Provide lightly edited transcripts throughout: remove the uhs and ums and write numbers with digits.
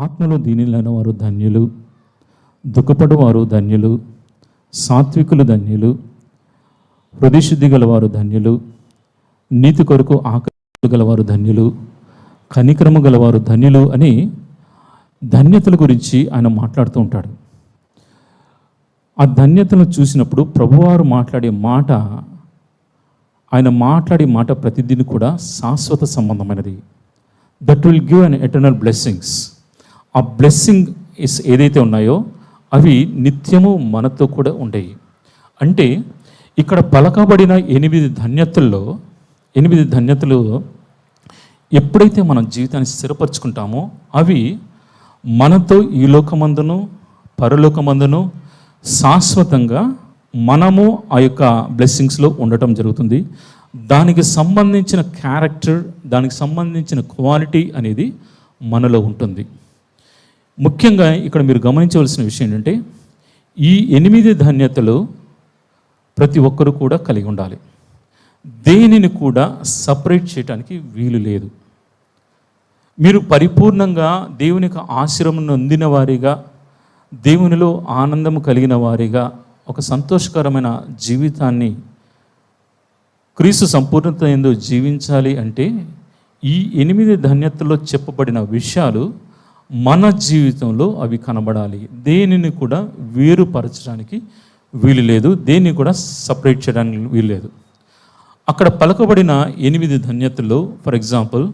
ఆత్మలో దీనులైన వారు ధన్యులు, దుఃఖపడు వారు ధన్యులు, సాత్వికులు ధన్యులు, హృదయశుద్ధి గలవారు ధన్యులు, నీతి కొరకు ఆకలి గలవారు ధన్యులు, కనికరము గలవారు ధన్యులు అని ధన్యతల గురించి ఆయన మాట్లాడుతూ ఉంటాడు. ఆ ధన్యతను చూసినప్పుడు ప్రభువారు మాట్లాడే మాట, ఆయన మాట్లాడే మాట ప్రతిదిని కూడా శాశ్వత సంబంధమైనది. That will give an eternal blessings. ఆ బ్లెస్సింగ్ ఏదైతే ఉన్నాయో అవి నిత్యము మనతో కూడా ఉండేవి. అంటే ఇక్కడ పలకబడిన 8 ధన్యతలు ఎప్పుడైతే మనం జీవితాన్ని స్థిరపరచుకుంటామో అవి మనతో ఈ లోకమందును పరలోకమందును శాశ్వతంగా మనము ఆ యొక్క బ్లెస్సింగ్స్లో ఉండటం జరుగుతుంది. దానికి సంబంధించిన క్యారెక్టర్, దానికి సంబంధించిన క్వాలిటీ అనేది మనలో ఉంటుంది. ముఖ్యంగా ఇక్కడ మీరు గమనించవలసిన విషయం ఏంటంటే ఈ 8 ధన్యతలు ప్రతి ఒక్కరు కూడా కలిగి ఉండాలి. దేనిని కూడా సపరేట్ చేయడానికి వీలు లేదు. మీరు పరిపూర్ణంగా దేవుని యొక్క ఆశీర్వాదం నొందిన వారిగా, దేవునిలో ఆనందము కలిగిన వారిగా, ఒక సంతోషకరమైన జీవితాన్ని క్రీస్తు సంపూర్ణత యందు జీవించాలి అంటే ఈ 8 ధన్యతల్లో చెప్పబడిన విషయాలు మన జీవితంలో అవి కనబడాలి. దేనిని కూడా వేరుపరచడానికి వీలు లేదు, దేన్ని కూడా సపరేట్ చేయడానికి వీలు లేదు. అక్కడ పలకబడిన 8 ధన్యతల్లో ఫర్ ఎగ్జాంపుల్,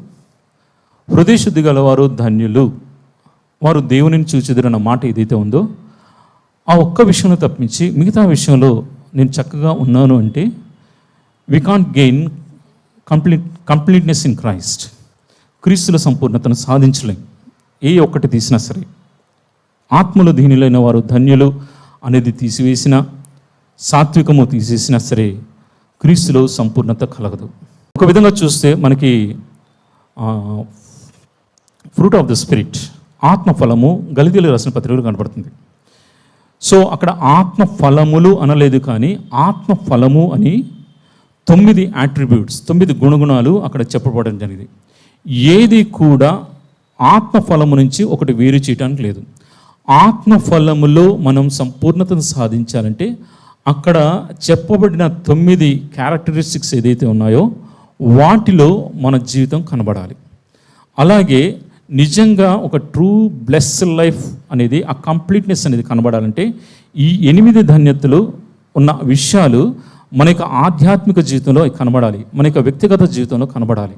హృదయశుద్ధి గలవారు ధన్యులు, వారు దేవునిని చూచెదరన్న మాట ఏదైతే ఉందో ఆ ఒక్క విషయంలో తప్పించి మిగతా విషయంలో నేను చక్కగా ఉన్నాను అంటే we can't gain completeness in Christ. క్రీస్తుల సంపూర్ణతను సాధించలేం. ఏ ఒక్కటి తీసినా సరే. ఆత్మలో దీనులైన వారు ధన్యులు అనేది తీసివేసిన, సాత్వికము తీసేసినా సరే క్రీస్తులో సంపూర్ణత కలగదు. ఒక విధంగా చూస్తే మనకి ఫ్రూట్ ఆఫ్ ద స్పిరిట్, ఆత్మ ఫలము గలతీయులకు రాసిన పత్రికలో కనబడుతుంది. సో అక్కడ ఆత్మ ఫలములు అనలేదు, కానీ ఆత్మ ఫలము అని 9 యాట్రిబ్యూట్స్, 9 గుణగుణాలు అక్కడ చెప్పబడడం జరిగింది. ఏది కూడా ఆత్మ ఫలము నుంచి ఒకటి వేరు చేయడానికి లేదు. ఆత్మ ఫలములో మనం సంపూర్ణతను సాధించాలంటే అక్కడ చెప్పబడిన 9 క్యారెక్టరిస్టిక్స్ ఏదైతే ఉన్నాయో వాటిలో మన జీవితం కనబడాలి. అలాగే నిజంగా ఒక ట్రూ బ్లెస్డ్ లైఫ్ అనేది, ఆ కంప్లీట్నెస్ అనేది కనబడాలంటే ఈ 8 ధన్యతలు ఉన్న విషయాలు మన యొక్క ఆధ్యాత్మిక జీవితంలో కనబడాలి, మన యొక్క వ్యక్తిగత జీవితంలో కనబడాలి.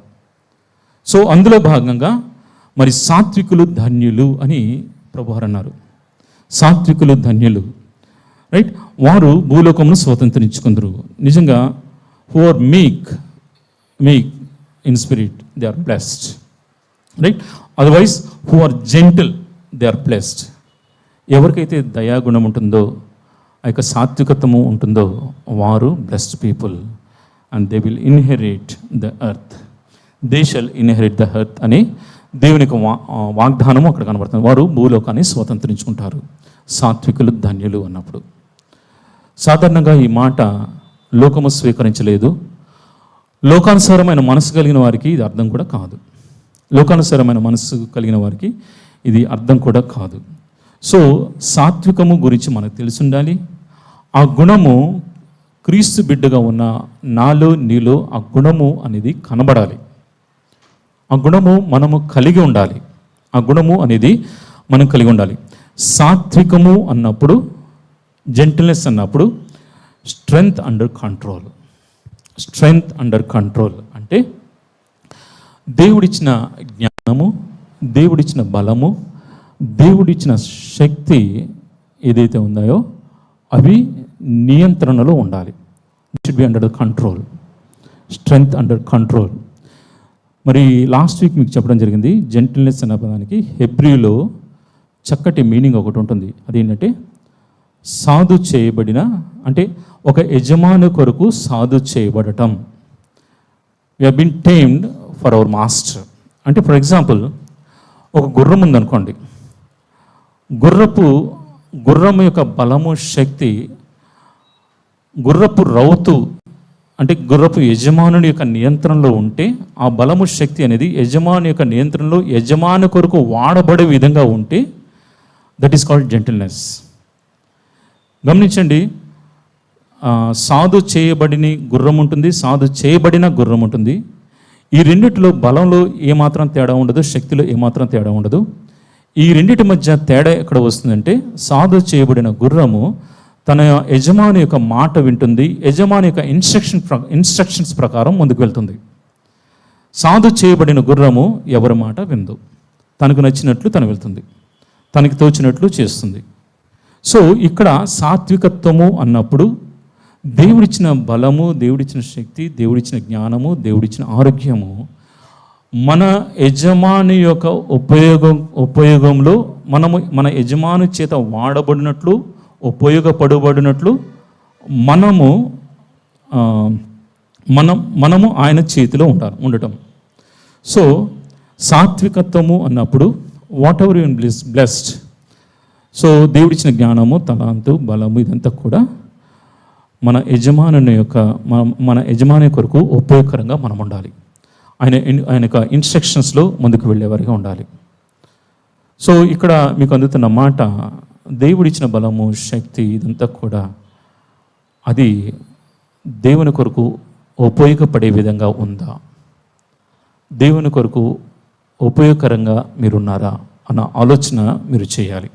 సో అందులో భాగంగా మరి సాత్వికులు ధన్యులు అని ప్రభువారు అన్నారు. సాత్వికులు ధన్యులు, రైట్? వారు భూలోకమును స్వతంత్రించుకుందరు. నిజంగా who are meek in spirit they are blessed, right? Otherwise who are gentle they are blessed. ఎవరికైతే దయాగుణం ఉంటుందో, ఆ యొక్క సాత్వికతము ఉంటుందో వారు blessed people and they will inherit the earth. They shall inherit the earth అని దేవుని యొక్క వాగ్దానము అక్కడ కనబడుతుంది. వారు భూలోకాన్ని స్వతంత్రించుకుంటారు. సాత్వికులు ధన్యులు అన్నప్పుడు సాధారణంగా ఈ మాట లోకము స్వీకరించలేదు. లోకానుసారమైన మనసు కలిగిన వారికి ఇది అర్థం కూడా కాదు. లోకానుసారమైన మనసు కలిగిన వారికి ఇది అర్థం కూడా కాదు. సో సాత్వికము గురించి మనకు తెలిసి ఉండాలి. ఆ గుణము క్రీస్తు బిడ్డగా ఉన్న నాలో నీలో ఆ గుణము అనేది కనబడాలి. ఆ గుణము మనము కలిగి ఉండాలి. ఆ గుణము అనేది మనం కలిగి ఉండాలి. సాత్వికము అన్నప్పుడు, జెంటిల్నెస్ అన్నప్పుడు strength under control. Strength under control అంటే దేవుడిచ్చిన జ్ఞానము, దేవుడిచ్చిన బలము, దేవుడిచ్చిన శక్తి ఏదైతే ఉన్నాయో అవి నియంత్రణలో ఉండాలి. It should be under the control. Strength under control. మరి లాస్ట్ వీక్ మీకు చెప్పడం జరిగింది, జెంటిల్నెస్ అనే పదానికి హెబ్రీలో చక్కటి మీనింగ్ ఒకటి ఉంటుంది. అదేంటంటే సాధు చేయబడిన, అంటే ఒక యజమాని కొరకు సాధు చేయబడటం. We have been tamed for our master. అంటే ఫర్ ఎగ్జాంపుల్ ఒక గుర్రం ఉందనుకోండి. గుర్రం యొక్క బలము, శక్తి, గుర్రపు రౌతు అంటే గుర్రపు యజమానుని యొక్క నియంత్రణలో ఉంటే ఆ బలము శక్తి అనేది యజమాని యొక్క నియంత్రణలో యజమాని కొరకు వాడబడే విధంగా ఉంటే దట్ ఈస్ కాల్డ్ జెంటిల్నెస్. గమనించండి, సాధు చేయబడిన గుర్రం ఉంటుంది, సాధు చేయబడిన గుర్రం ఉంటుంది. ఈ రెండిటిలో బలంలో ఏమాత్రం తేడా ఉండదు, శక్తిలో ఏమాత్రం తేడా ఉండదు. ఈ రెండిటి మధ్య తేడా ఎక్కడ వస్తుందంటే, సాధు చేయబడిన గుర్రము తన యజమాని యొక్క మాట వింటుంది, యజమాని యొక్క ఇన్స్ట్రక్షన్స్ ప్రకారం ముందుకు వెళ్తుంది. సాధు చేయబడిన గుర్రము ఎవరి మాట విందు, తనకు నచ్చినట్లు తను వెళ్తుంది, తనకి తోచినట్లు చేస్తుంది. సో ఇక్కడ సాత్వికత్వము అన్నప్పుడు దేవుడిచ్చిన బలము, దేవుడిచ్చిన శక్తి, దేవుడిచ్చిన జ్ఞానము, దేవుడిచ్చిన ఆరోగ్యము మన యజమాని యొక్క ఉపయోగంలో మన యజమాని చేత వాడబడినట్లు, ఉపయోగపడబడినట్లు మనము ఆయన చేతిలో ఉండటం. సో సాత్వికత్వము అన్నప్పుడు what ever you blessed, so దేవుడిచ్చిన జ్ఞానము, తలాంతు, బలము ఇదంతా కూడా మన యజమాని కొరకు ఉపయోగకరంగా మనం ఉండాలి. ఆయన యొక్క ఇన్స్ట్రక్షన్స్లో ముందుకు వెళ్ళేవారిగా ఉండాలి. సో ఇక్కడ మీకు అందుతున్న మాట, దేవుడిచ్చిన బలము, శక్తి ఇదంతా కూడా అది దేవుని కొరకు ఉపయోగపడే విధంగా ఉందా, దేవుని కొరకు ఉపయోగకరంగా మీరున్నారా అన్న ఆలోచన మీరు చేయాలి.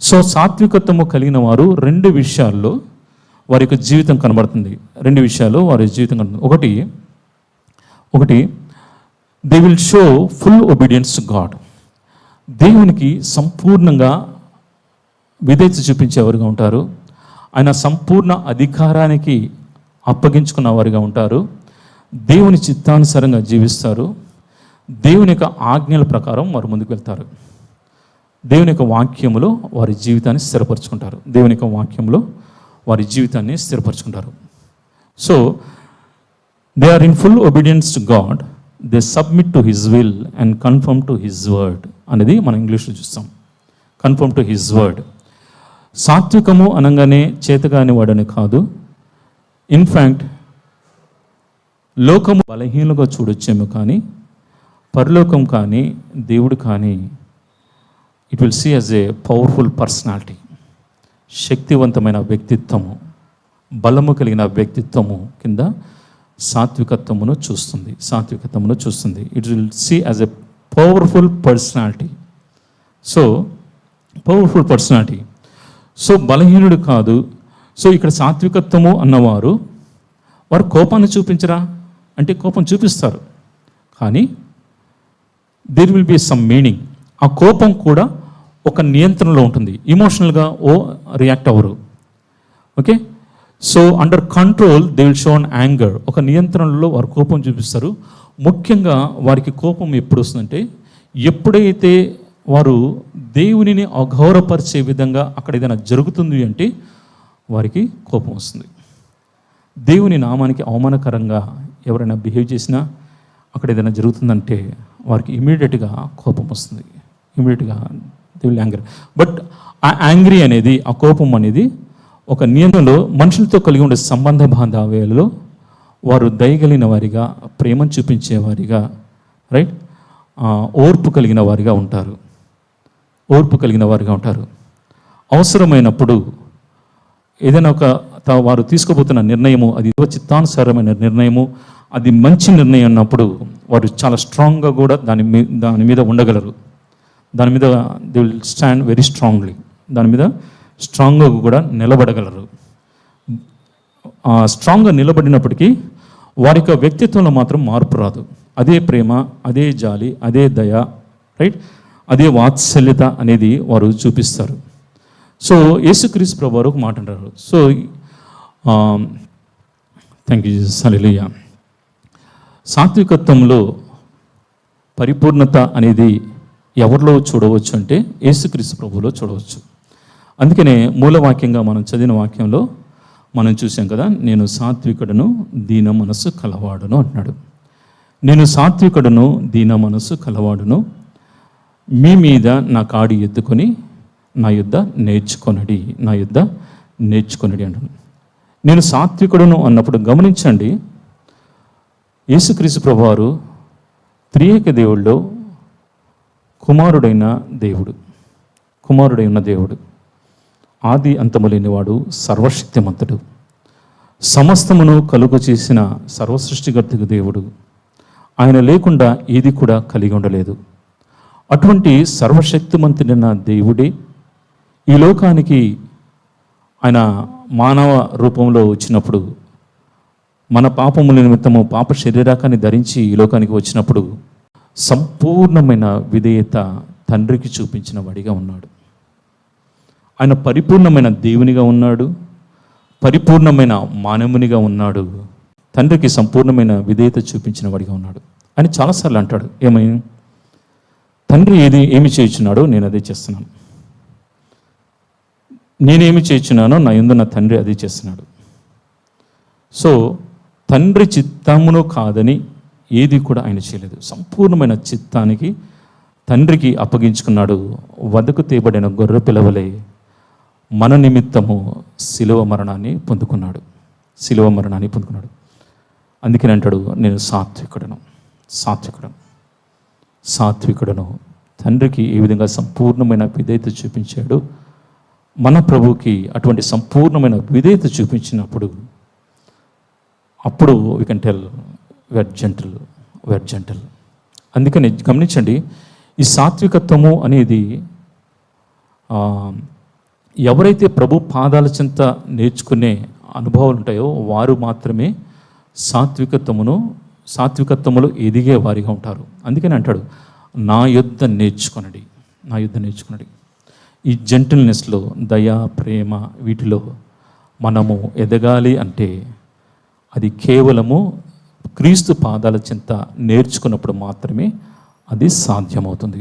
సో సాత్వికత్వము కలిగిన వారు రెండు విషయాల్లో వారి యొక్క జీవితం కనబడుతుంది. ఒకటి they will show full obedience to God. దేవునికి సంపూర్ణంగా విధేయత చూపించేవారుగా ఉంటారు. ఆయన సంపూర్ణ అధికారానికి అప్పగించుకున్న వారిగా ఉంటారు. దేవుని చిత్తానుసారంగా జీవిస్తారు. దేవుని యొక్క ఆజ్ఞల ప్రకారం వారు ముందుకు వెళ్తారు. దేవుని యొక్క వాక్యములో వారి జీవితాన్ని స్థిరపరచుకుంటారు. So they are in full obedience to God, they submit to his will and confirm to his word అనేది మనం ఇంగ్లీష్లో చూస్తాం. Confirm to his word. సాత్వికము అనగానే చేతగాని వాడని కాదు. ఇన్ఫ్యాక్ట్ లోకము బలహీనంగా చూడొచ్చేమో కానీ పరలోకం కానీ దేవుడు కానీ it will see as a powerful personality. శక్తివంతమైన వ్యక్తిత్వము, బలము కలిగిన వ్యక్తిత్వము కింద సాత్వికత్వమును చూస్తుంది. It will see as a powerful personality. So బలహీనుడు కాదు. సో ఇక్కడ సాత్వికత్వము అన్నవారు వారు కోపాన్ని చూపించరా అంటే కోపం చూపిస్తారు, కానీ there will be some meaning. ఆ కోపం కూడా ఒక నియంత్రణలో ఉంటుంది. ఇమోషనల్గా రియాక్ట్ అవ్వరు. Okay, so under control they will show an anger. ఒక నియంత్రణలో వారు కోపం చూపిస్తారు. ముఖ్యంగా వారికి కోపం ఎప్పుడు వస్తుందంటే, ఎప్పుడైతే వారు దేవునిని అగౌరవపరిచే విధంగా అక్కడ ఏదైనా జరుగుతుంది అంటే వారికి కోపం వస్తుంది. దేవుని నామానికి అవమానకరంగా ఎవరైనా బిహేవ్ చేసినా, అక్కడ ఏదైనా జరుగుతుందంటే వారికి ఇమీడియట్గా కోపం వస్తుంది. ఇమీడియట్గా దే విల్ యాంగ్రీ. బట్ ఆ యాంగ్రీ అనేది, ఆ కోపం అనేది ఒక నియంత్రణలో మనుషులతో కలిగి ఉండే సంబంధ బాంధవ్యాలలో వారు దయగలిగిన వారిగా, ప్రేమను చూపించేవారిగా, రైట్, ఓర్పు కలిగిన వారిగా ఉంటారు. అవసరమైనప్పుడు ఏదైనా వారు తీసుకోబోతున్న నిర్ణయము అది చిత్తానుసారమైన నిర్ణయము, అది మంచి నిర్ణయం అన్నప్పుడు వారు చాలా స్ట్రాంగ్గా కూడా దాని మీద ఉండగలరు. దాని మీద they will stand very strongly. దాని మీద స్ట్రాంగ్గా కూడా నిలబడగలరు. స్ట్రాంగ్గా నిలబడినప్పటికీ వారి యొక్క వ్యక్తిత్వంలో మాత్రం మార్పు రాదు. అదే ప్రేమ, అదే జాలి, అదే దయ, రైట్, అదే వాత్సల్యత అనేది వారు చూపిస్తారు. సో యేసుక్రీస్తు ప్రభువు వారు ఒక మాట అంటారు. సో థ్యాంక్ యూ జీసస్, హల్లెలూయా. సాత్వికత్వంలో పరిపూర్ణత అనేది ఎవరిలో చూడవచ్చు అంటే యేసుక్రీస్తు ప్రభువులో చూడవచ్చు. అందుకనే మూలవాక్యంగా మనం చదివిన వాక్యంలో మనం చూసాం కదా, నేను సాత్వికుడను దీన మనస్సు కలవాడును అంటున్నాడు. నేను సాత్వికుడను దీన మనస్సు కలవాడును, మీ మీద నా కాడి ఎత్తుకొని నా యుద్ధ నేర్చుకొనడి అంటాడు. నేను సాత్వికుడును అన్నప్పుడు గమనించండి, యేసుక్రీస్తు ప్రభువారు త్రియేక దేవుల్లో కుమారుడైన దేవుడు, ఆది అంతము లేనివాడు, సర్వశక్తిమంతుడు, సమస్తమును కలుగు చేసిన సర్వసృష్టికర్తకు దేవుడు. ఆయన లేకుండా ఏది కూడా కలిగి ఉండలేదు. అటువంటి సర్వశక్తిమంతుడైన దేవుడే ఈ లోకానికి ఆయన మానవ రూపంలో వచ్చినప్పుడు, మన పాపముల నిమిత్తము పాప శరీరాకాన్ని ధరించి ఈ లోకానికి వచ్చినప్పుడు సంపూర్ణమైన విధేయత తండ్రికి చూపించిన వాడిగా ఉన్నాడు. ఆయన పరిపూర్ణమైన దేవునిగా ఉన్నాడు, పరిపూర్ణమైన మానవునిగా ఉన్నాడు, తండ్రికి సంపూర్ణమైన విధేయత చూపించిన వాడిగా ఉన్నాడు అని చాలాసార్లు అంటాడు. ఏమని? తండ్రి ఏమి చేయుచున్నాడో నేను అదే చేస్తున్నాను, నేనేమి చేయుచున్నానో నా యందు నా తండ్రి అదే చేస్తున్నాడు. సో తండ్రి చిత్తమును కాదని ఏది కూడా ఆయన చేయలేదు. సంపూర్ణమైన చిత్తానికి తండ్రికి అప్పగించుకున్నాడు. వదకు తేబడిన గొర్రె పిల్లవలే మన నిమిత్తము శిలువ మరణాన్ని పొందుకున్నాడు. అందుకని అంటాడు, నేను సాత్వికుడను. తండ్రికి ఏ విధంగా సంపూర్ణమైన విధేయత చూపించాడు, మన ప్రభువుకి అటువంటి సంపూర్ణమైన విధేయత చూపించినప్పుడు అప్పుడు we can tell we're gentle. అందుకని గమనించండి, ఈ సాత్వికత్వము అనేది ఎవరైతే ప్రభు పాదాల చెంత నేర్చుకునే అనుభవాలు ఉంటాయో వారు మాత్రమే సాత్వికత్వములో ఎదిగే వారిగా ఉంటారు. అందుకని అంటాడు, నా యుద్ధ నేర్చుకొనడి. ఈ జెంటిల్నెస్లో, దయా, ప్రేమ, వీటిలో మనము ఎదగాలి అంటే అది కేవలము క్రీస్తు పాదాల చెంత నేర్చుకున్నప్పుడు మాత్రమే అది సాధ్యమవుతుంది.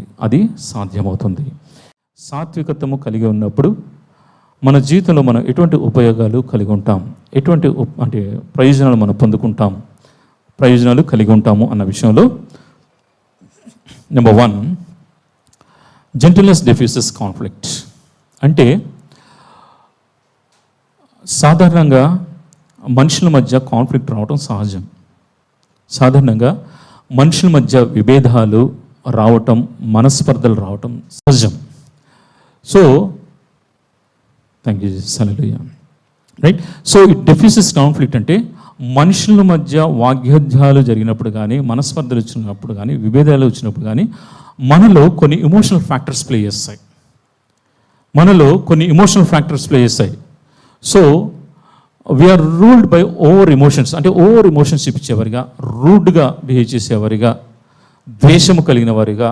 సాత్వికత్వము కలిగి ఉన్నప్పుడు మన జీవితంలో మనం ఎటువంటి ఉపయోగాలు కలిగి ఉంటాం, ఎటువంటి ప్రయోజనాలు మనం పొందుకుంటాం, ప్రయోజనాలు కలిగి ఉంటాము అన్న విషయంలో నెంబర్ 1, జెంటిల్నెస్ డిఫ్యూజెస్ కాన్ఫ్లిక్ట్. అంటే సాధారణంగా మనుషుల మధ్య కాన్ఫ్లిక్ట్ రావటం సహజం. సాధారణంగా మనుషుల మధ్య విభేదాలు రావటం, మనస్పర్ధలు రావటం సహజం. So thank you hallelujah. Right. So it diffuses conflict అంటే మనుషుల మధ్య వాగ్యుద్ధాలు జరిగినప్పుడు కానీ, మనస్పర్ధలు వచ్చినప్పుడు కానీ, విభేదాలు వచ్చినప్పుడు కానీ మనలో కొన్ని ఎమోషనల్ ఫ్యాక్టర్స్ ప్లే చేస్తాయి. So we're ruled by over emotions. అంటే ఓవర్ ఎమోషన్స్ చూపించేవారిగా, రూడ్గా బిహేవ్ చేసేవారిగా, ద్వేషము కలిగిన వారిగా,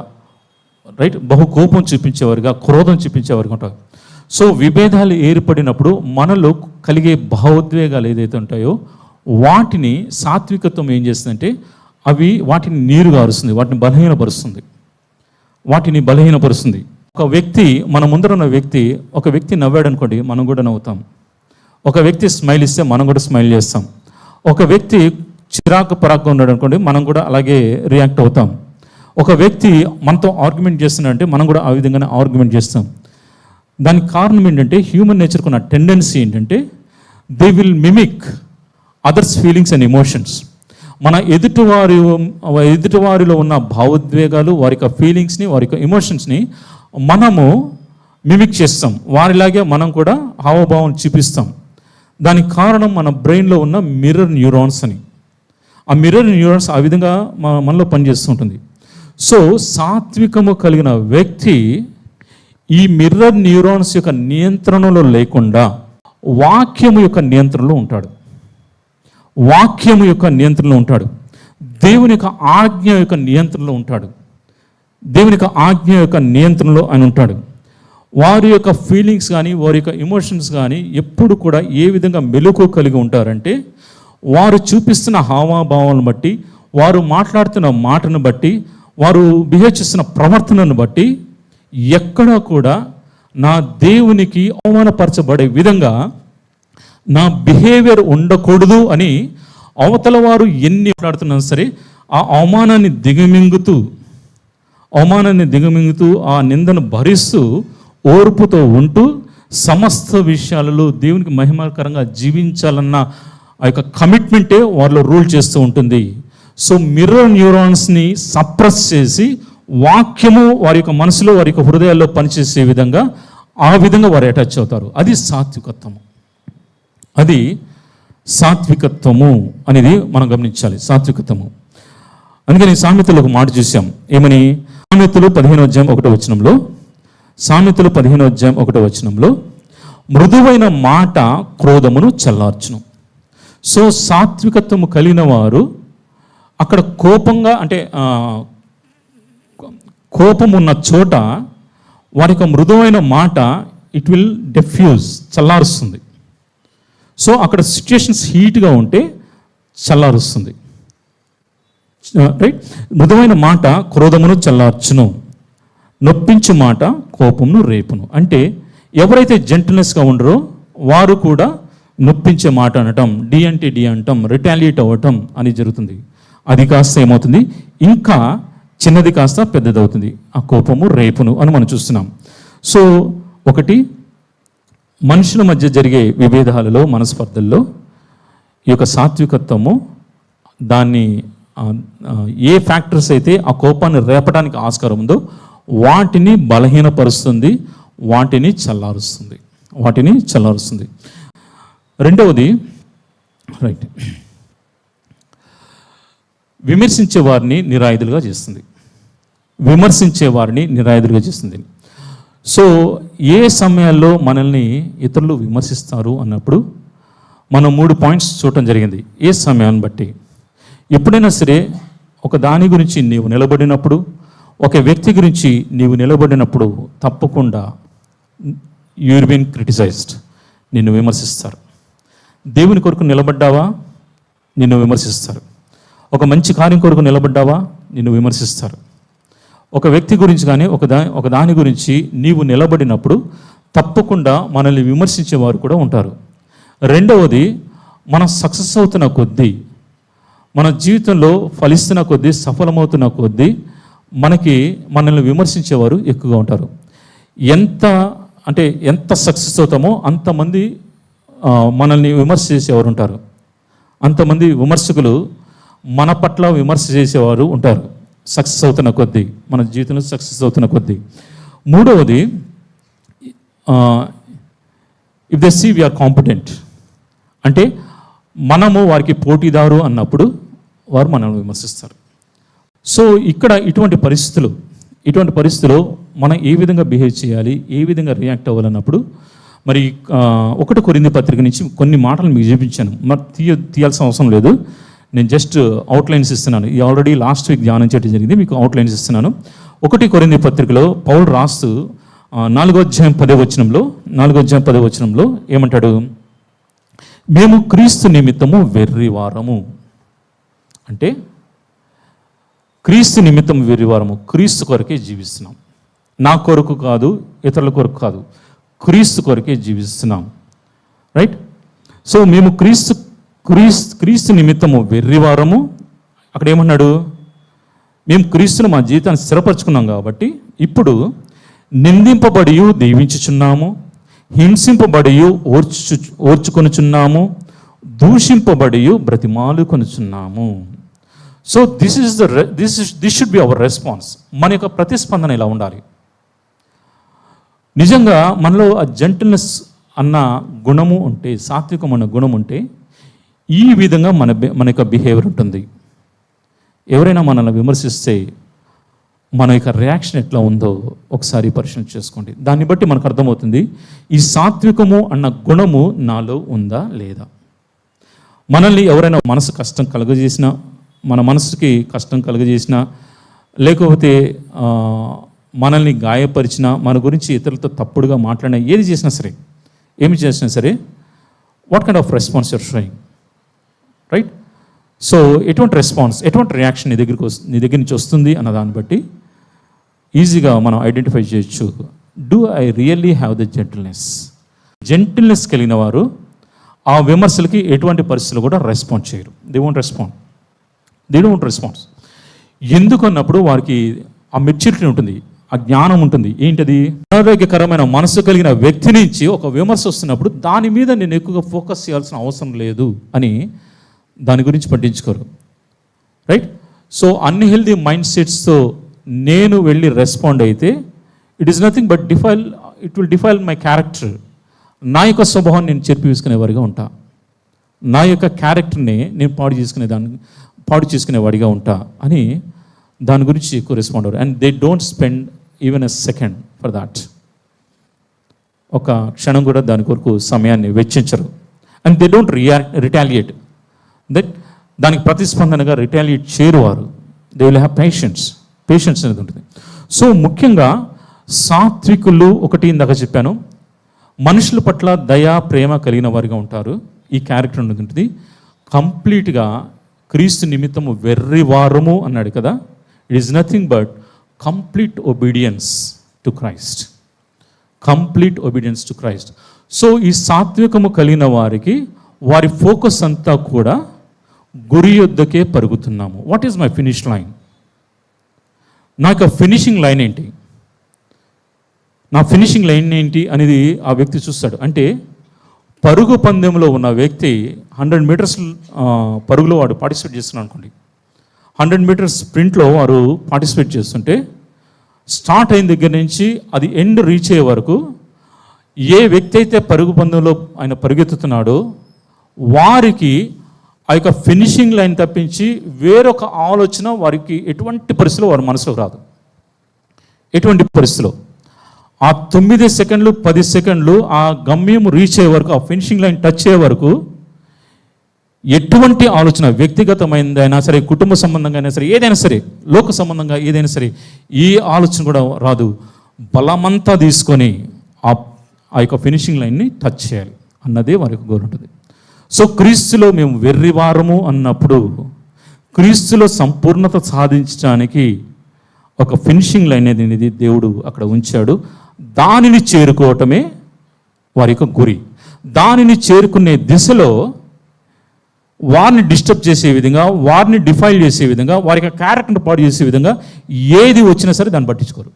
రైట్, బహు కోపం చూపించేవారిగా, క్రోధం చూపించేవారిగా ఉంటారు. సో విభేదాలు ఏర్పడినప్పుడు మనలో కలిగే భావోద్వేగాలు ఏదైతే ఉంటాయో వాటిని సాత్వికత్వం ఏం చేస్తుందంటే వాటిని నీరు గారుస్తుంది, వాటిని బలహీనపరుస్తుంది. ఒక వ్యక్తి, మన ముందర ఉన్న ఒక వ్యక్తి నవ్వాడు అనుకోండి, మనం కూడా నవ్వుతాం. ఒక వ్యక్తి స్మైల్ ఇస్తే మనం కూడా స్మైల్ చేస్తాం. ఒక వ్యక్తి పరాకుగా ఉన్నాడు అనుకోండి, మనం కూడా అలాగే రియాక్ట్ అవుతాం. ఒక వ్యక్తి మనతో ఆర్గ్యుమెంట్ చేస్తున్నాడంటే మనం కూడా ఆ విధంగానే ఆర్గ్యుమెంట్ చేస్తాం. దానికి కారణం ఏంటంటే హ్యూమన్ నేచర్కు ఉన్న టెండెన్సీ ఏంటంటే they will mimic others feelings and emotions. మన ఎదుటివారిలో ఉన్న భావోద్వేగాలు, వారి యొక్క ఫీలింగ్స్ని, వారి యొక్క ఎమోషన్స్ని మనము మిమిక్ చేస్తాం. వారిలాగే మనం కూడా హావభావం చూపిస్తాం. దానికి కారణం మన బ్రెయిన్లో ఉన్న మిర్రర్ న్యూరాన్స్ అని. ఆ మిర్రర్ న్యూరాన్స్ ఆ విధంగా మనలో పనిచేస్తుంటుంది. సో సాత్వికము కలిగిన వ్యక్తి ఈ మిర్రర్ న్యూరాన్స్ యొక్క నియంత్రణలో లేకుండా వాక్యము యొక్క నియంత్రణలో ఉంటాడు. దేవుని యొక్క ఆజ్ఞ యొక్క నియంత్రణలో ఆయన ఉంటాడు. వారి యొక్క ఫీలింగ్స్ కానీ, వారి యొక్క ఎమోషన్స్ కానీ ఎప్పుడు కూడా ఏ విధంగా మెలకువ కలిగి ఉంటారంటే వారు చూపిస్తున్న హావభావాలను బట్టి, వారు మాట్లాడుతున్న మాటను బట్టి, వారు బిహేవ్ చేస్తున్న ప్రవర్తనను బట్టి ఎక్కడా కూడా నా దేవునికి అవమానపరచబడే విధంగా నా బిహేవియర్ ఉండకూడదు అని అవతల వారు ఎన్ని మాట్లాడుతున్నా సరే ఆ అవమానాన్ని దిగమింగుతూ, ఆ నిందను భరిస్తూ, ఓర్పుతో ఉంటూ సమస్త విషయాలలో దేవునికి మహిమకరంగా జీవించాలన్న ఆ యొక్క కమిట్మెంటే వారిలో రూల్ చేస్తూ ఉంటుంది. సో మిర్రర్ న్యూరాన్స్ని సప్రెస్ చేసి వాక్యము వారి యొక్క మనసులో, వారి యొక్క హృదయాల్లో పనిచేసే విధంగా, ఆ విధంగా వారు అటాచ్ అవుతారు. అది సాత్వికత్వము. అది సాత్వికత్వము అనేది మనం గమనించాలి. సాత్వికత్వము. అందుకని సామెతలు ఒక మాట చూసాం. ఏమని? సామెతలు 15:1 సామెతలు 15:1 మృదువైన మాట క్రోధమును చల్లార్చును. సో సాత్వికత్వము కలిగిన వారు అక్కడ కోపంగా, అంటే కోపం ఉన్న చోట వారి యొక్క మృదువైన మాట ఇట్ విల్ డెఫ్యూజ్, చల్లారుస్తుంది. సో అక్కడ సిచ్యుయేషన్స్ హీట్గా ఉంటే చల్లారుస్తుంది. రైట్? మృదువైన మాట క్రోధమును చల్లార్చును, నొప్పించు మాట కోపమును రేపును. అంటే ఎవరైతే జెంటిల్నెస్గా ఉండరో వారు కూడా నొప్పించే మాట అనటం, డి అంటే డి అంటాం, రిటాలియేట్ అవ్వటం అని జరుగుతుంది. అది కాస్త ఏమవుతుంది, ఇంకా చిన్నది కాస్త పెద్దదవుతుంది. ఆ కోపము రేపును అని మనం చూస్తున్నాం. సో ఒకటి, మనుషుల మధ్య జరిగే విభేదాలలో, మనస్పర్ధల్లో ఈ యొక్క సాత్వికత్వము దాన్ని ఏ ఫ్యాక్టర్స్ అయితే ఆ కోపాన్ని రేపడానికి ఆస్కారం ఉందో వాటిని బలహీనపరుస్తుంది, వాటిని చల్లారుస్తుంది. రెండవది, రైట్, విమర్శించే వారిని నిరాయుధులుగా చేస్తుంది. సో ఏ సమయాల్లో మనల్ని ఇతరులు విమర్శిస్తారు అన్నప్పుడు మనం 3 పాయింట్స్ చూడటం జరిగింది. ఏ సమయాన్ని బట్టి, ఎప్పుడైనా సరే ఒక దాని గురించి నీవు నిలబడినప్పుడు, ఒక వ్యక్తి గురించి నీవు నిలబడినప్పుడు తప్పకుండా యూర్ బీన్ క్రిటిసైజ్డ్, నిన్ను విమర్శిస్తారు. దేవుని కొరకు నిలబడ్డావా, నిన్ను విమర్శిస్తారు. ఒక మంచి కార్యం కొరకు నిలబడ్డావా, నిన్ను విమర్శిస్తారు. ఒక వ్యక్తి గురించి కానీ ఒక దాని గురించి నీవు నిలబడినప్పుడు తప్పకుండా మనల్ని విమర్శించేవారు కూడా ఉంటారు. రెండవది, మనం సక్సెస్ అవుతున్న కొద్దీ, మన జీవితంలో ఫలిస్తున్న కొద్దీ, సఫలమవుతున్న కొద్దీ మనల్ని విమర్శించేవారు ఎక్కువగా ఉంటారు. ఎంత సక్సెస్ అవుతామో అంతమంది మనల్ని విమర్శ చేసేవారు ఉంటారు. అంతమంది విమర్శకులు మన పట్ల విమర్శ చేసేవారు ఉంటారు సక్సెస్ అవుతున్న కొద్దీ, మన జీవితంలో సక్సెస్ అవుతున్న కొద్దీ. మూడవది, if they see we're competent, అంటే మనము వారికి పోటీదారు అన్నప్పుడు వారు మనల్ని విమర్శిస్తారు. సో ఇక్కడ ఇటువంటి పరిస్థితుల్లో మనం ఏ విధంగా బిహేవ్ చేయాలి, ఏ విధంగా రియాక్ట్ అవ్వాలన్నప్పుడు, మరి 1 కొరింథీ పత్రిక నుంచి కొన్ని మాటలు మీకు చూపించాను. మరి తీయాల్సిన అవసరం లేదు, నేను జస్ట్ అవుట్లైన్స్ ఇస్తున్నాను. ఈ ఆల్రెడీ లాస్ట్ వీక్ ధ్యానం చేయడం జరిగింది, మీకు అవుట్లైన్స్ ఇస్తున్నాను. 1 కొరింథీ పత్రికలో పౌలు రాస్తూ 4:10 ఏమంటాడు? మేము క్రీస్తు నిమిత్తము వెర్రివారము. అంటే క్రీస్తు నిమిత్తం వెర్రివారము, క్రీస్తు కొరకే జీవిస్తున్నాం. నా కొరకు కాదు, ఇతరుల కొరకు కాదు, క్రీస్తు కొరకే జీవిస్తున్నాం. రైట్? సో మేము క్రీస్తు నిమిత్తము వెర్రివారము. అక్కడ ఏమన్నాడు? మేము క్రీస్తును మా జీవితాన్ని స్థిరపరచుకున్నాం కాబట్టి ఇప్పుడు నిందింపబడి దీవించుచున్నాము, హింసింపబడి ఓర్చుకొనుచున్నాము, దూషింపబడి బ్రతిమాలుకొనుచున్నాము. So this should be our response. మన యొక్క ప్రతిస్పందన ఇలా ఉండాలి. నిజంగా మనలో ఆ జెంటిల్నెస్ అన్న గుణము ఉంటే, సాత్వికం అన్న గుణం ఉంటే, ఈ విధంగా మన యొక్క బిహేవియర్ ఉంటుంది. ఎవరైనా మనల్ని విమర్శిస్తే మన యొక్క రియాక్షన్ ఎట్లా ఉందో ఒకసారి పరిశీలన చేసుకోండి. దాన్ని బట్టి మనకు అర్థమవుతుంది ఈ సాత్వికము అన్న గుణము నాలో ఉందా లేదా. మనల్ని ఎవరైనా మన మనసుకి కష్టం కలుగజేసినా, లేకపోతే మనల్ని గాయపరిచినా, మన గురించి ఇతరులతో తప్పుడుగా మాట్లాడినా, ఏమి చేసినా సరే what kind of response you're showing, right? So ఎటువంటి రియాక్షన్ నీ దగ్గర నుంచి వస్తుంది అన్న దాన్ని బట్టి ఈజీగా మనం ఐడెంటిఫై చేయొచ్చు. Do I really have the gentleness కలిగిన వారు ఆ విమర్శలకి ఎటువంటి పరిస్థితులు కూడా రెస్పాండ్ చేయరు. They don't response. ఎందుకన్నప్పుడు వారికి ఆ మెచ్యూరిటీ ఉంటుంది, ఆ ఆ జ్ఞానం ఉంటుంది. ఏంటది? అనారోగ్యకరమైన మనసు కలిగిన వ్యక్తి నుంచి ఒక విమర్శ వస్తున్నప్పుడు దాని మీద నేను ఎక్కువగా ఫోకస్ చేయాల్సిన అవసరం లేదు అని దాని గురించి పట్టించుకోరు. రైట్? సో అన్హెల్దీ మైండ్ సెట్స్తో నేను వెళ్ళి రెస్పాండ్ అయితే it is nothing but it will defile my character. నా యొక్క స్వభావాన్ని నేను చెప్పి వేసుకునేవాడిగా ఉంటా. నా యొక్క క్యారెక్టర్ని నేను పాడు చేసుకునేవాడిగా ఉంటా అని దాని గురించి ఎక్కువ రెస్పాండ్ అవ్వరు. And they don't spend even a second for that. ఒక క్షణం కూడా దాని కొరకు సమయాన్ని వెచ్చించరు. And they don't retaliate. దానికి ప్రతిస్పందనగా రిటాలియేట్ చేయరువారు. దే విల్ హ్యావ్ పేషెన్స్ అనేది ఉంటుంది. సో ముఖ్యంగా సాత్వికులు ఒకటి ఇందాక చెప్పాను, మనుషుల పట్ల దయా ప్రేమ కలిగిన వారిగా ఉంటారు. ఈ క్యారెక్టర్ అనేది ఉంటుంది. కంప్లీట్గా క్రీస్తు నిమిత్తము వెర్రివారము అన్నాడు కదా. It is nothing but complete obedience to Christ. Complete obedience to Christ. So ఈ సాత్వికము కలిగిన వారికి వారి ఫోకస్ అంతా కూడా గురి యొద్దకే పరుగుతున్నాము. What is my finish line? నా యొక్క ఫినిషింగ్ లైన్ ఏంటి? నా ఫినిషింగ్ లైన్ ఏంటి అనేది ఆ వ్యక్తి చూస్తాడు. అంటే పరుగు పందెంలో ఉన్న వ్యక్తి 100 మీటర్స్ పరుగులో వాడు పార్టిసిపేట్ చేస్తున్నాడు అనుకోండి. 100 మీటర్స్ స్ప్రింట్లో వారు పార్టిసిపేట్ చేస్తుంటే స్టార్ట్ అయిన దగ్గర నుంచి అది ఎండ్ రీచ్ అయ్యే వరకు ఏ వ్యక్తి అయితే పరుగు పందెంలో ఆయన పరుగెత్తుతున్నాడో వారికి ఆ యొక్క ఫినిషింగ్ లైన్ తప్పించి వేరొక ఆలోచన వారికి ఎటువంటి పరిస్థితిలో వారి మనసులో రాదు. ఎటువంటి పరిస్థితిలో ఆ 9 సెకండ్లు 10 సెకండ్లు ఆ గమ్యం రీచ్ అయ్యే వరకు, ఆ ఫినిషింగ్ లైన్ టచ్ అయ్యే వరకు ఎటువంటి ఆలోచన, వ్యక్తిగతమైనదైనా సరే, కుటుంబ సంబంధంగా అయినా సరే, ఏదైనా సరే, లోక సంబంధంగా ఏదైనా సరే, ఈ ఆలోచన కూడా రాదు. బలమంతా తీసుకొని ఆ యొక్క ఫినిషింగ్ లైన్ని టచ్ చేయాలి అన్నదే వారి యొక్క గోల్ ఉంటుంది. సో క్రీస్తులో మేము వెర్రివారము అన్నప్పుడు క్రీస్తులో సంపూర్ణత సాధించడానికి ఒక ఫినిషింగ్ లైన్ అనేది దేవుడు అక్కడ ఉంచాడు. దానిని చేరుకోవటమే వారి యొక్క గురి. దానిని చేరుకునే దిశలో వారిని డిస్టర్బ్ చేసే విధంగా, వారిని డిఫైల్ చేసే విధంగా, వారి యొక్క క్యారెక్టర్ని పాడు చేసే విధంగా ఏది వచ్చినా సరే దాన్ని పట్టించుకోరు,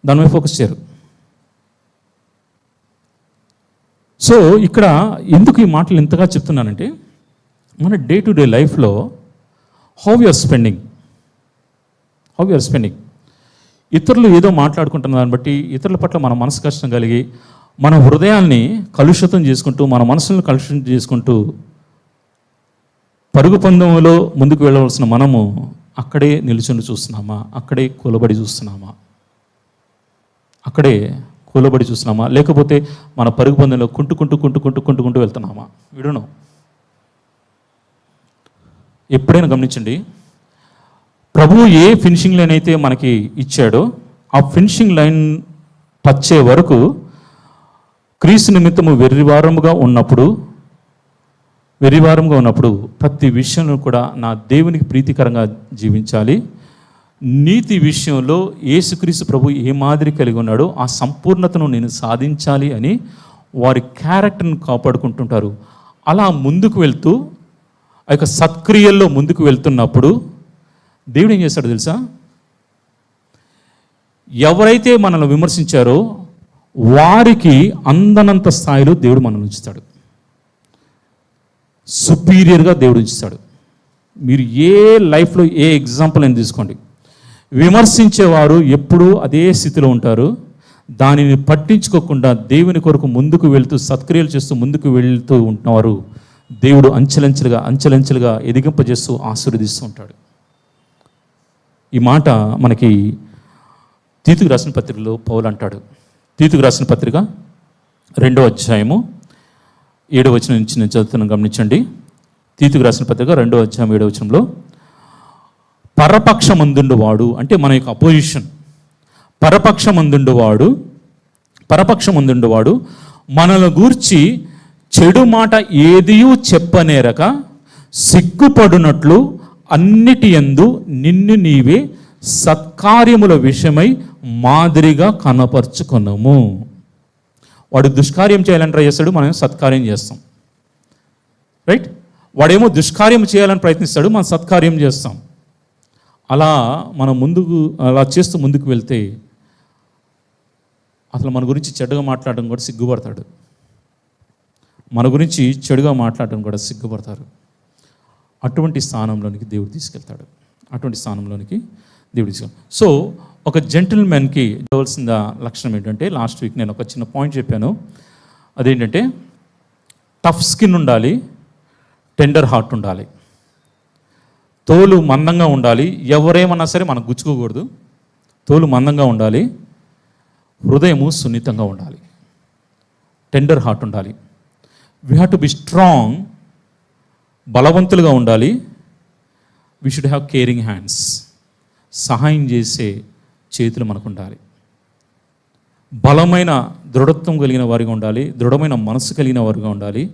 దాని మీద ఫోకస్ చేయరు. సో ఇక్కడ ఎందుకు ఈ మాటలు ఎంతగా చెప్తున్నానంటే, మన డే టు డే లైఫ్లో హౌ యు ఆర్ స్పెండింగ్, ఇతరులు ఏదో మాట్లాడుకుంటున్న దాన్ని బట్టి ఇతరుల పట్ల మన మనసు కష్టం కలిగి మన హృదయాల్ని కలుషితం చేసుకుంటూ, మన మనసులను కలుషితం చేసుకుంటూ పరుగు పందెంలో ముందుకు వెళ్ళవలసిన మనము అక్కడే నిలుచుని చూస్తున్నామా, అక్కడే కూలబడి చూస్తున్నామా, లేకపోతే మన పరుగు పందెంలో కుంటుకుంటూ వెళ్తున్నామా? విడును. ఎప్పుడైనా గమనించండి, ప్రభువు ఏ ఫినిషింగ్ లైన్ అయితే మనకి ఇచ్చాడో ఆ ఫినిషింగ్ లైన్ టచ్ అయ్యే వరకు క్రీస్తు నిమిత్తము వెర్రివారముగా ఉన్నప్పుడు ప్రతి విషయంలో కూడా నా దేవునికి ప్రీతికరంగా జీవించాలి. నీతి విషయంలో యేసుక్రీస్తు ప్రభు ఏ మాదిరి కలిగి ఉన్నాడో ఆ సంపూర్ణతను నేను సాధించాలి అని వారి క్యారెక్టర్ను కాపాడుకుంటుంటారు. అలా ముందుకు వెళ్తూ ఆ యొక్క సత్క్రియల్లో ముందుకు వెళ్తున్నప్పుడు దేవుడు ఏం చేస్తాడో తెలుసా? ఎవరైతే మనల్ని విమర్శించారో వారికి అందనంత స్థాయిలో దేవుడు మనల్ని ఉంచుతాడు. సుపీరియర్గా దేవుడు ఉంచుతాడు. మీరు ఏ లైఫ్లో ఏ ఎగ్జాంపుల్ అని తీసుకోండి, విమర్శించేవారు ఎప్పుడూ అదే స్థితిలో ఉంటారు. దానిని పట్టించుకోకుండా దేవుని కొరకు ముందుకు వెళ్తూ సత్క్రియలు చేస్తూ ముందుకు వెళ్తూ ఉంటున్నవారు దేవుడు అంచెలంచెలుగా ఎదిగింపజేస్తూ ఆశీర్వదిస్తూ ఉంటాడు. ఈ మాట మనకి తీతుకు రాసిన పత్రికలో పౌలు అంటాడు. తీతుకు రాసిన పత్రిక 2వ అధ్యాయము 7వ వచనం నుంచి నేను చదువుతున్నాను, గమనించండి. తీతుకు రాసిన పత్రిక 2వ అధ్యాయం 7వ వచనంలో, పరపక్షమందుండువాడు అంటే మన యొక్క అపోజిషన్, పరపక్షమందుండువాడు మనల్ని గూర్చి చెడు మాట ఏదియూ చెప్పనేరక సిగ్గుపడునట్లు అన్నిటి యందు నిన్ను నీవే సత్కార్యముల విషయమై మాదిరిగా కనపరుచుకున్నాము. వాడు దుష్కార్యం చేయాలని ట్రై చేస్తాడు, మనం సత్కార్యం చేస్తాం. రైట్? వాడేమో దుష్కార్యం చేయాలని ప్రయత్నిస్తాడు, మనం సత్కార్యం చేస్తాం. అలా మనం అలా చేస్తూ ముందుకు వెళ్తే అసలు మన గురించి చెడుగా మాట్లాడడం కూడా సిగ్గుపడతాడు. మన గురించి చెడుగా మాట్లాడడం కూడా సిగ్గుపడతారు. అటువంటి స్థానంలోనికి దేవుడు తీసుకెళ్తాడు. సో ఒక జెంటిల్మెన్కి కావాల్సిన లక్షణం ఏంటంటే, లాస్ట్ వీక్ నేను ఒక చిన్న పాయింట్ చెప్పాను. అదేంటంటే టఫ్ స్కిన్ ఉండాలి, టెండర్ హార్ట్ ఉండాలి, తోలు మందంగా ఉండాలి. ఎవరేమన్నా సరే మనకు గుచ్చుకోకూడదు. తోలు మందంగా ఉండాలి, హృదయము సున్నితంగా ఉండాలి, టెండర్ హార్ట్ ఉండాలి. We have to be strong, బలవంతులుగా ఉండాలి. We should have caring hands, సహాయం చేసే చేతులు మనకు ఉండాలి. బలమైన దృఢత్వం కలిగిన వారిగా ఉండాలి, దృఢమైన మనసు కలిగిన వారిగా ఉండాలి.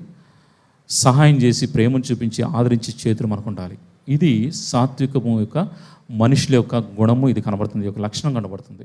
సహాయం చేసి ప్రేమను చూపించి ఆదరించే చేతులు మనకు ఉండాలి. ఇది సాత్వికము యొక్క మనుషుల యొక్క గుణము, ఇది కనబడుతుంది, ఒక లక్షణం కనబడుతుంది.